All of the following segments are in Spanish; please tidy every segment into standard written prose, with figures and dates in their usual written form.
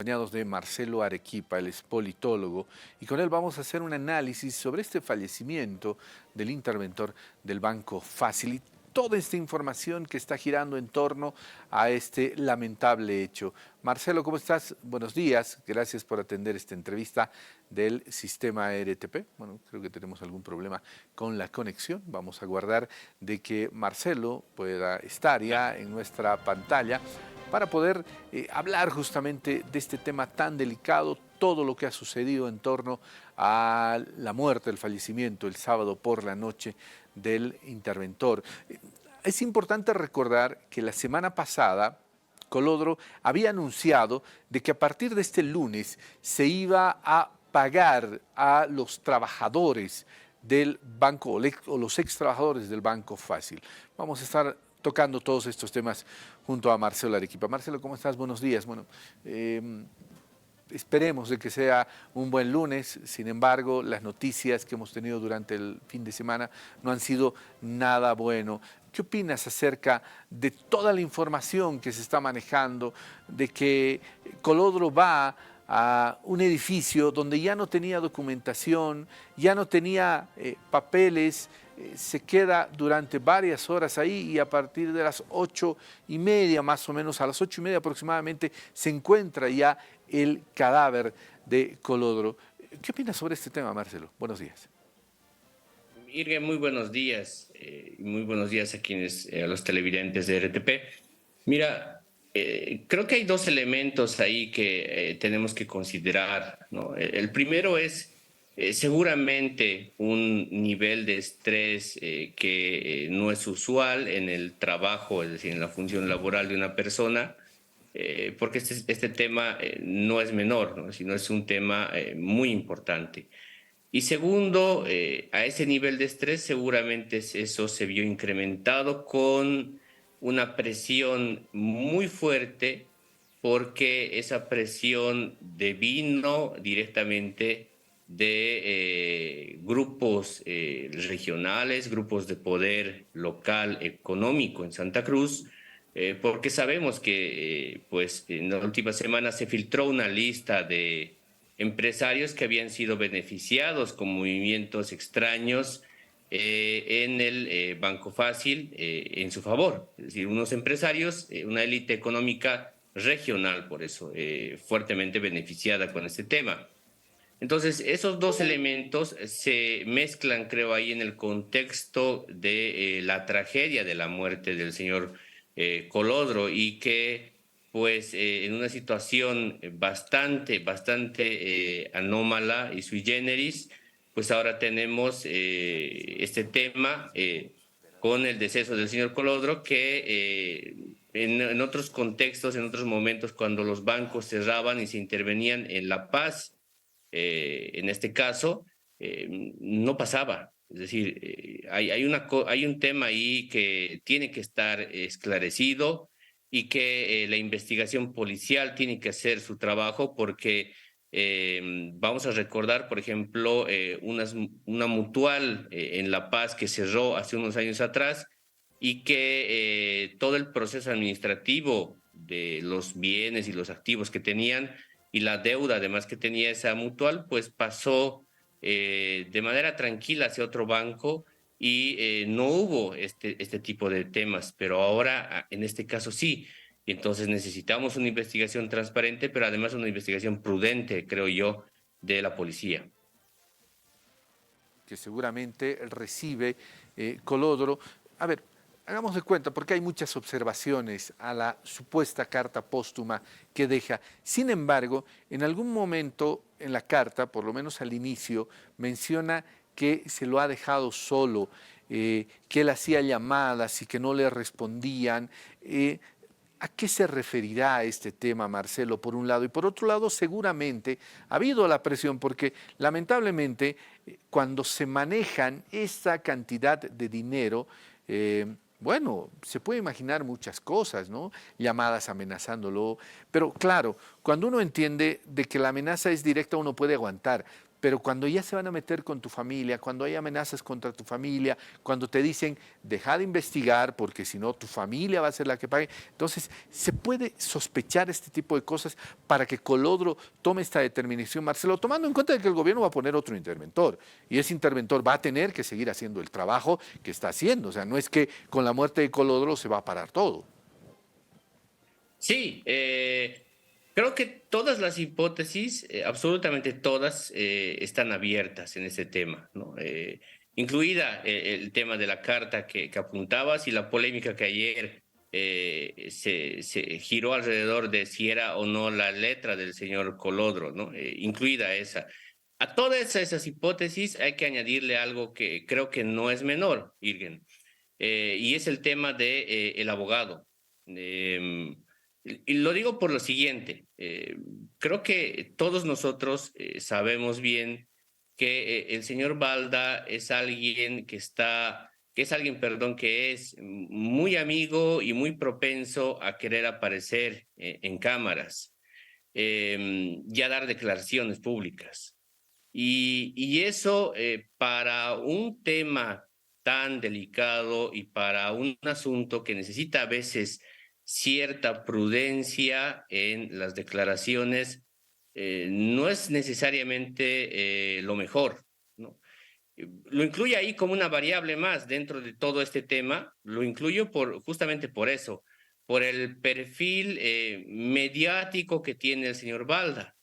Acompañados de Marcelo Arequipa, él es politólogo, y con él vamos a hacer un análisis sobre este fallecimiento del interventor del Banco Fácil y toda esta información que está girando en torno a este lamentable hecho. Marcelo, ¿cómo estás? Buenos días, gracias por atender esta entrevista del sistema RTP. Bueno, creo que tenemos algún problema con la conexión. Vamos a guardar de que Marcelo pueda estar ya en nuestra pantalla para poder hablar justamente de este tema tan delicado, todo lo que ha sucedido en torno a la muerte, el fallecimiento el sábado por la noche del interventor. Es importante recordar que la semana pasada Colodro había anunciado de que a partir de este lunes se iba a pagar a los trabajadores del banco o los ex trabajadores del Banco Fácil. Vamos a estar tocando todos estos temas junto a Marcelo Arequipa. Marcelo, ¿cómo estás? Buenos días. Bueno, esperemos de que sea un buen lunes. Sin embargo, las noticias que hemos tenido durante el fin de semana no han sido nada bueno. ¿Qué opinas acerca de toda la información que se está manejando, de que Colodro va a un edificio donde ya no tenía documentación, ya no tenía papeles, se queda durante varias horas ahí y a partir de las 8:30, más o menos, a las 8:30 aproximadamente, se encuentra ya el cadáver de Colodro? ¿Qué opinas sobre este tema, Marcelo? Buenos días. Irgue, muy buenos días. Muy buenos días a los televidentes de RTP. Mira, creo que hay dos elementos ahí que tenemos que considerar, ¿no? El primero es seguramente un nivel de estrés que no es usual en el trabajo, es decir, en la función laboral de una persona, porque este tema no es menor, ¿no? Sino es un tema muy importante. Y segundo, a ese nivel de estrés seguramente eso se vio incrementado con una presión muy fuerte, porque esa presión devino directamente de grupos regionales, grupos de poder local económico en Santa Cruz, porque sabemos que pues en la última semana se filtró una lista de empresarios que habían sido beneficiados con movimientos extraños en el Banco Fácil en su favor. Es decir, unos empresarios, una élite económica regional, por eso, fuertemente beneficiada con este tema. Entonces, esos dos elementos se mezclan, creo, ahí en el contexto de la tragedia de la muerte del señor Colodro, y que, pues, en una situación bastante anómala y sui generis, pues ahora tenemos este tema con el deceso del señor Colodro, que en otros contextos, en otros momentos, cuando los bancos cerraban y se intervenían en La Paz, en este caso, no pasaba. Es decir, hay un tema ahí que tiene que estar esclarecido, y que la investigación policial tiene que hacer su trabajo, porque vamos a recordar, por ejemplo, una mutual en La Paz que cerró hace unos años atrás, y que todo el proceso administrativo de los bienes y los activos que tenían y la deuda además que tenía esa mutual, pues pasó de manera tranquila hacia otro banco, y no hubo este tipo de temas, pero ahora en este caso sí. Y entonces necesitamos una investigación transparente, pero además una investigación prudente, creo yo, de la policía. Que seguramente recibe Colodro. A ver, hagamos de cuenta, porque hay muchas observaciones a la supuesta carta póstuma que deja. Sin embargo, en algún momento en la carta, por lo menos al inicio, menciona que se lo ha dejado solo, que él hacía llamadas y que no le respondían. ¿A qué se referirá este tema, Marcelo, por un lado? Y por otro lado, seguramente ha habido la presión, porque lamentablemente cuando se manejan esta cantidad de dinero, bueno, se puede imaginar muchas cosas, ¿no? Llamadas amenazándolo, pero claro, cuando uno entiende de que la amenaza es directa, uno puede aguantar, pero cuando ya se van a meter con tu familia, cuando hay amenazas contra tu familia, cuando te dicen, deja de investigar porque si no tu familia va a ser la que pague, entonces se puede sospechar este tipo de cosas para que Colodro tome esta determinación, Marcelo, tomando en cuenta de que el gobierno va a poner otro interventor y ese interventor va a tener que seguir haciendo el trabajo que está haciendo. O sea, no es que con la muerte de Colodro se va a parar todo. Sí, creo que todas las hipótesis, absolutamente todas, están abiertas en ese tema, ¿no? Incluida el tema de la carta que apuntabas y la polémica que ayer se giró alrededor de si era o no la letra del señor Colodro, ¿no? Incluida esa. A todas esas hipótesis hay que añadirle algo que creo que no es menor, Irgen, y es el tema de, el abogado. Y lo digo por lo siguiente, creo que todos nosotros sabemos bien que el señor Balda es alguien que es alguien, perdón, que es muy amigo y muy propenso a querer aparecer en cámaras y a dar declaraciones públicas. Y eso para un tema tan delicado y para un asunto que necesita a veces cierta prudencia en las declaraciones, no es necesariamente lo mejor, ¿no? Lo incluye ahí como una variable más dentro de todo este tema, lo incluyo justamente por eso, por el perfil mediático que tiene el señor Balda.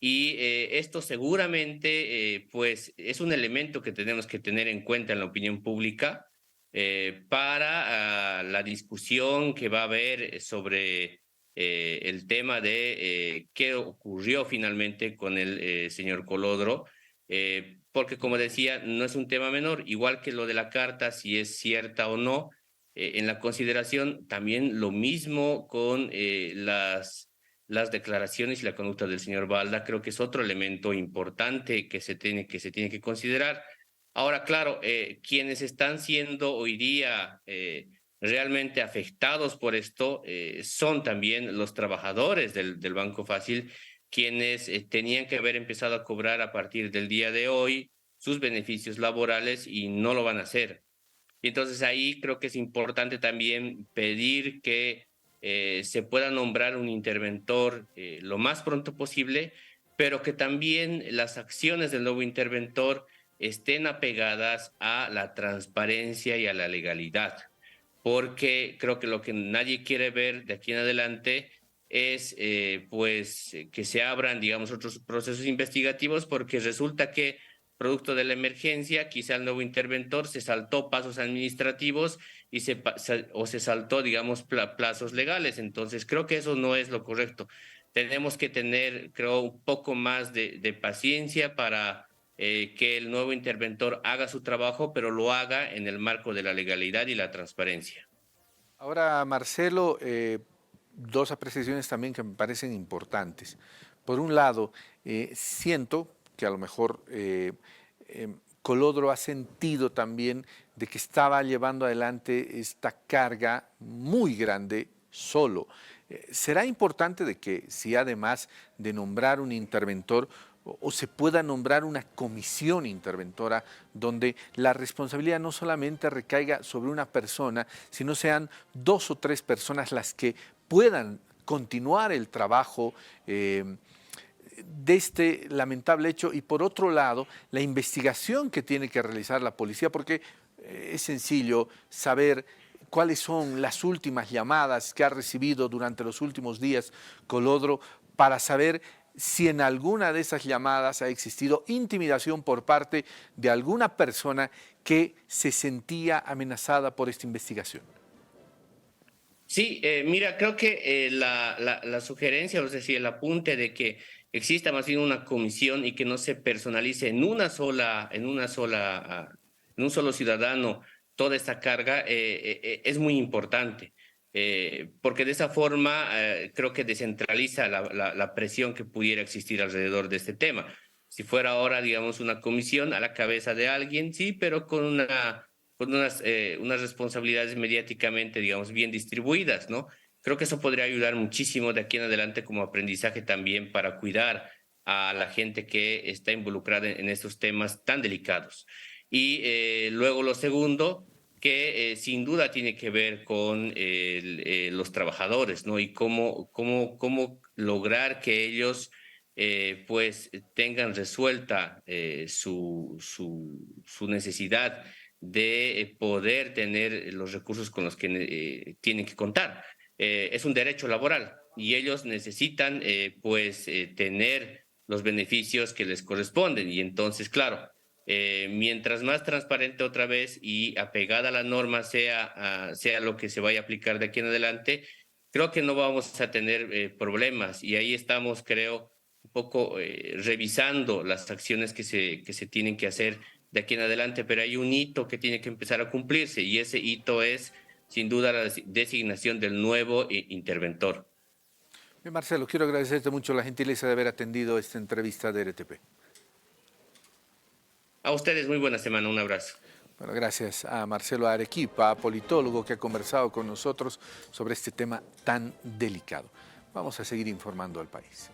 Y esto seguramente pues es un elemento que tenemos que tener en cuenta en la opinión pública para la discusión que va a haber sobre el tema de qué ocurrió finalmente con el señor Colodro, porque como decía, no es un tema menor, igual que lo de la carta, si es cierta o no, en la consideración también lo mismo con las declaraciones y la conducta del señor Balda, creo que es otro elemento importante que se tiene que considerar. Ahora, claro, quienes están siendo hoy día realmente afectados por esto son también los trabajadores del Banco Fácil, quienes tenían que haber empezado a cobrar a partir del día de hoy sus beneficios laborales y no lo van a hacer. Y entonces ahí creo que es importante también pedir que se pueda nombrar un interventor lo más pronto posible, pero que también las acciones del nuevo interventor estén apegadas a la transparencia y a la legalidad, porque creo que lo que nadie quiere ver de aquí en adelante es que se abran, digamos, otros procesos investigativos, porque resulta que producto de la emergencia, quizá el nuevo interventor se saltó pasos administrativos y o se saltó, digamos, plazos legales. Entonces, creo que eso no es lo correcto. Tenemos que tener, creo, un poco más de paciencia para que el nuevo interventor haga su trabajo, pero lo haga en el marco de la legalidad y la transparencia. Ahora, Marcelo, dos apreciaciones también que me parecen importantes. Por un lado, siento que a lo mejor Colodro ha sentido también de que estaba llevando adelante esta carga muy grande solo. ¿Será importante de que si además de nombrar un interventor o se pueda nombrar una comisión interventora donde la responsabilidad no solamente recaiga sobre una persona, sino sean dos o tres personas las que puedan continuar el trabajo de este lamentable hecho y por otro lado la investigación que tiene que realizar la policía, porque es sencillo saber cuáles son las últimas llamadas que ha recibido durante los últimos días Colodro para saber si en alguna de esas llamadas ha existido intimidación por parte de alguna persona que se sentía amenazada por esta investigación. Sí, mira, creo que la sugerencia, o es decir, el apunte de que exista más bien una comisión y que no se personalice en un solo ciudadano toda esta carga es muy importante, porque de esa forma creo que descentraliza la presión que pudiera existir alrededor de este tema. Si fuera ahora, digamos, una comisión a la cabeza de alguien, sí, pero con unas responsabilidades mediáticamente, digamos, bien distribuidas, ¿no? Creo que eso podría ayudar muchísimo de aquí en adelante como aprendizaje también para cuidar a la gente que está involucrada en estos temas tan delicados. Y luego lo segundo, que sin duda tiene que ver con los trabajadores, ¿no? Y cómo lograr que ellos pues tengan resuelta su necesidad de poder tener los recursos con los que tienen que contar. Es un derecho laboral y ellos necesitan tener los beneficios que les corresponden. Y entonces, claro, mientras más transparente otra vez y apegada a la norma sea lo que se vaya a aplicar de aquí en adelante, creo que no vamos a tener problemas. Y ahí estamos, creo, un poco revisando las acciones que se tienen que hacer de aquí en adelante, pero hay un hito que tiene que empezar a cumplirse y ese hito es, sin duda, la designación del nuevo interventor. Bien, Marcelo, quiero agradecerte mucho la gentileza de haber atendido esta entrevista de RTP. A ustedes, muy buena semana, un abrazo. Bueno, gracias a Marcelo Arequipa, politólogo que ha conversado con nosotros sobre este tema tan delicado. Vamos a seguir informando al país.